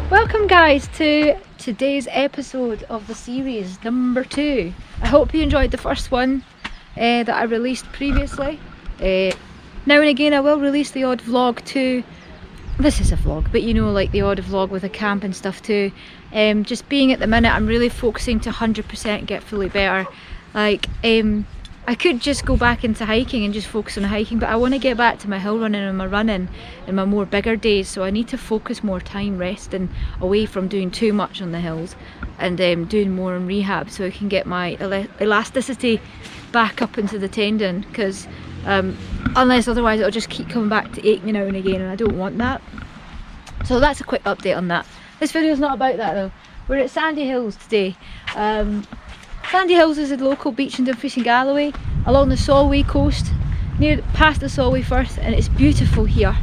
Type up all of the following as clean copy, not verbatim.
Welcome guys to today's episode of the series number 2. I hope you enjoyed the first one that I released previously. Now and again I will release the odd vlog too. This is a vlog, but you know, like the odd vlog with a camp and stuff too. Just being at the minute I'm really focusing to 100% get fully better. Like I could just go back into hiking and just focus on hiking, but I want to get back to my hill running and my running in my more bigger days, so I need to focus more time resting away from doing too much on the hills and doing more in rehab so I can get my elasticity back up into the tendon, because unless otherwise it'll just keep coming back to ache me now and again, and I don't want that. So that's a quick update on that. This video's not about that though. We're at Sandy Hills today. Sandy Hills is a local beach in Dumfries and Galloway along the Solway coast, past the Solway Firth, and it's beautiful here.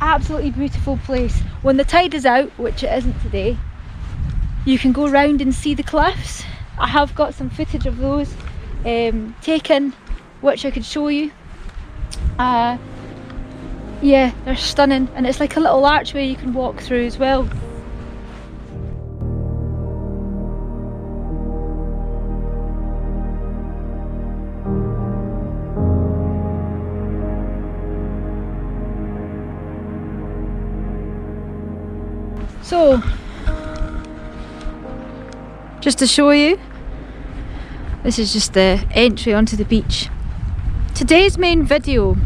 Absolutely beautiful place. When the tide is out, which it isn't today, you can go round and see the cliffs. I have got some footage of those taken, which I could show you. Yeah, they're stunning, and it's like a little archway you can walk through as well. So, just to show you, this is just the entry onto the beach. Today's main video,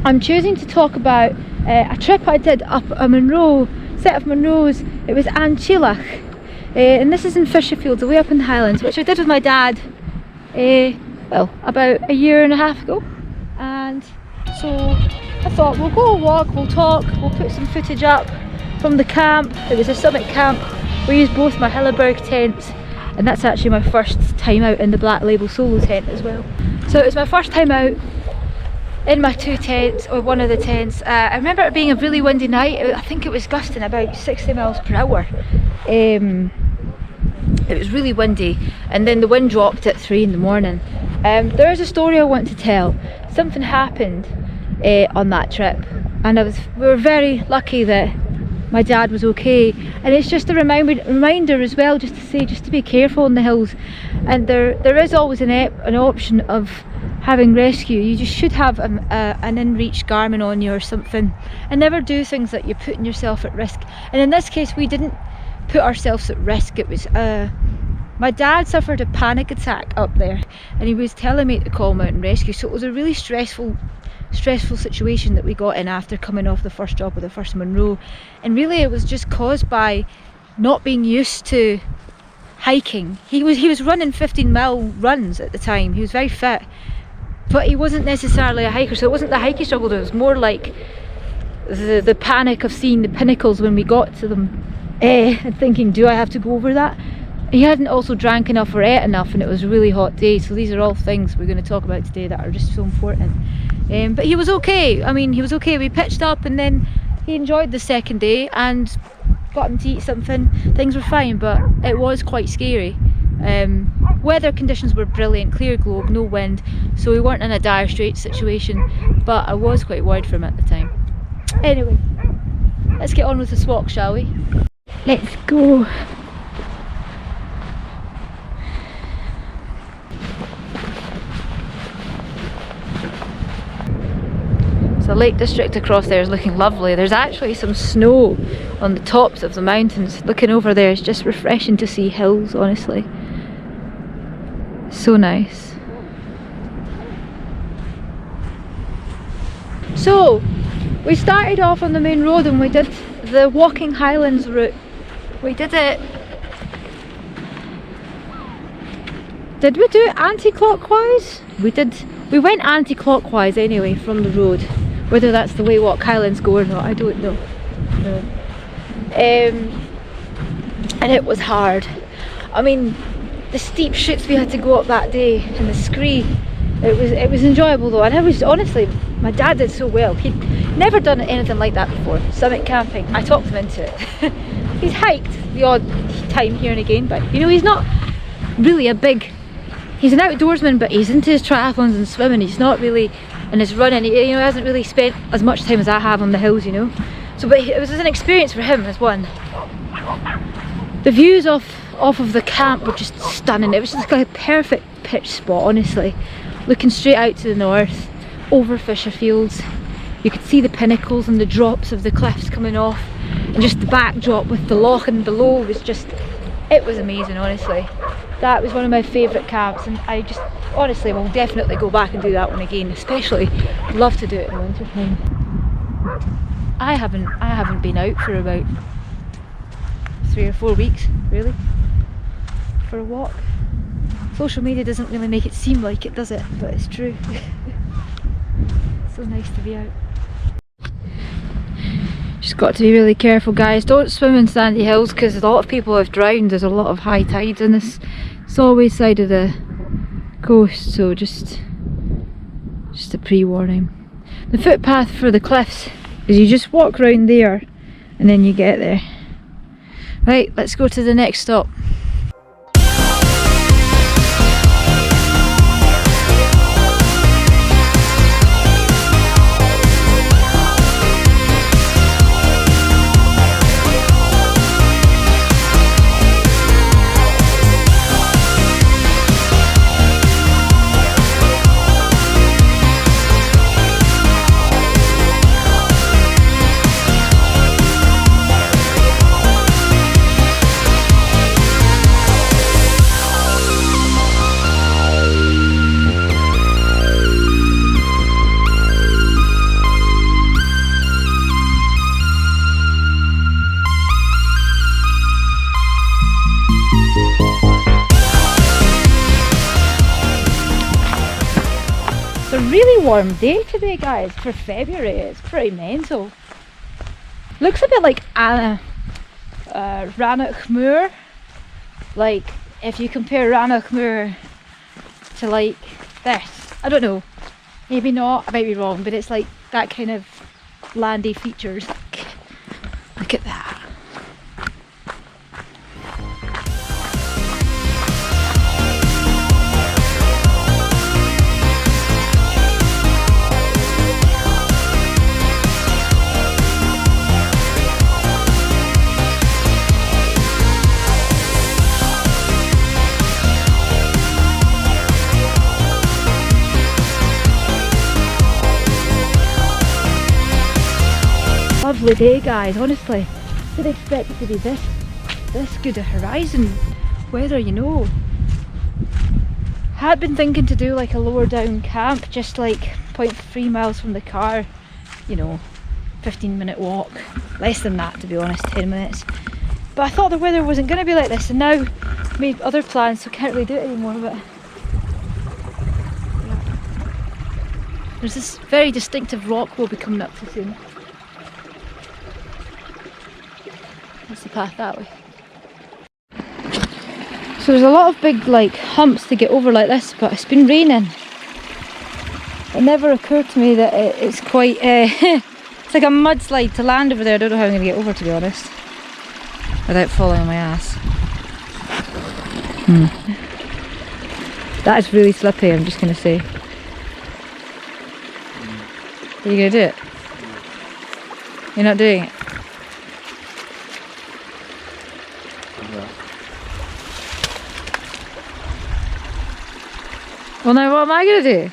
I'm choosing to talk about a trip I did up a Munro, set of Munros. It was Teallach, and this is in Fisherfields, away up in the Highlands, which I did with my dad, well, about a year and a half ago. And so I thought we'll go a walk, we'll talk, we'll put some footage up from the camp. It was a summit camp. We used both my Hilleberg tents, and that's actually my first time out in the Black Label solo tent as well. So it was my first time out in my two tents, or one of the tents. I remember it being a really windy night. I think it was gusting about 60 miles per hour. It was really windy, and then the wind dropped at 3 in the morning. There is a story I want to tell. Something happened on that trip, and we were very lucky that my dad was okay, and it's just a reminder as well, just to say, just to be careful on the hills. And there is always an option of having rescue. You just should have an in-reach Garmin on you or something, and never do things that you're putting yourself at risk. And in this case we didn't put ourselves at risk. It was my dad suffered a panic attack up there, and he was telling me to call mountain rescue, so it was a really stressful situation that we got in after coming off the first job with the first Munro. And really it was just caused by not being used to hiking. He was running 15-mile runs at the time. He was very fit, but he wasn't necessarily a hiker, so it wasn't the hiking struggle. It was more like the panic of seeing the pinnacles when we got to them, and thinking, do I have to go over that? He hadn't also drank enough or ate enough, and it was a really hot day. So these are all things we're going to talk about today that are just so important. But he was okay. I mean, he was okay. We pitched up, and then he enjoyed the second day and got him to eat something. Things were fine, but it was quite scary. Weather conditions were brilliant, clear globe, no wind, so we weren't in a dire straits situation, but I was quite worried for him at the time. Anyway, let's get on with this walk, shall we? Let's go. The Lake District across there is looking lovely. There's actually some snow on the tops of the mountains. Looking over there, it's just refreshing to see hills, honestly. So nice. So, We started off on the main road and we did the walking highlands route. We did it. Did we do it anti-clockwise? We did. We went anti-clockwise anyway from the road. Whether that's the way Walk Highlands go or not, I don't know. No. And it was hard. I mean, the steep chutes we had to go up that day and the scree. It was enjoyable though, and I was honestly, my dad did so well. He'd never done anything like that before. Summit camping. I talked him into it. He's hiked the odd time here and again, but you know, he's not really a big. He's an outdoorsman, but he's into his triathlons and swimming. He's not really in his running. He hasn't really spent as much time as I have on the hills, you know. So, but it was an experience for him as one. The views off of the camp were just stunning. It was just like a perfect pitch spot, honestly. Looking straight out to the north, over Fisher Fields. You could see the pinnacles and the drops of the cliffs coming off, and just the backdrop with the loch and below was just, it was amazing, honestly. That was one of my favourite camps, and I just honestly will definitely go back and do that one again, especially love to do it in the winter time. I haven't been out for about 3 or 4 weeks, really, for a walk. Social media doesn't really make it seem like it, does it? But it's true. So nice to be out. Just got to be really careful, guys. Don't swim in sandy hills because a lot of people have drowned. There's a lot of high tides in this Solway side of the coast, so just a pre-warning. The footpath for the cliffs is you just walk round there and then you get there. Right, let's go to the next stop. Really warm day today, guys, for February. It's pretty mental. Looks a bit like Rannoch Moor. Like if you compare Rannoch Moor to like this. I don't know. Maybe not, I might be wrong, but it's like that kind of landy features. Look at that. Lovely day, guys, honestly. Didn't expect it to be this good a horizon weather, you know. Had been thinking to do like a lower down camp, just like 0.3 miles from the car, you know, 15-minute walk, less than that to be honest, 10 minutes. But I thought the weather wasn't going to be like this, and now made other plans, so can't really do it anymore. But yeah. There's this very distinctive rock we'll be coming up to soon. What's the path that way? So there's a lot of big like humps to get over like this, but it's been raining. It never occurred to me that it's quite it's like a mudslide to land over there. I don't know how I'm going to get over, to be honest, without falling on my ass. That is really slippy, I'm just going to say. Are you going to do it? You're not doing it? Well, now what am I going to do?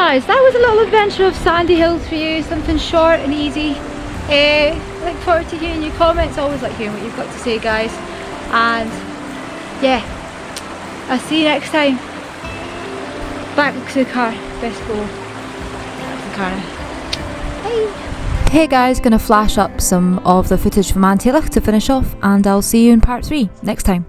guys, that was a little adventure of sandy hills for you, something short and easy. Look forward to hearing your comments. Always like hearing what you've got to say, guys. And yeah, I'll see you next time. Back to the car. Best go. Back to the car now. Bye. Hey guys, gonna flash up some of the footage from Teallach to finish off, and I'll see you in part 3 next time.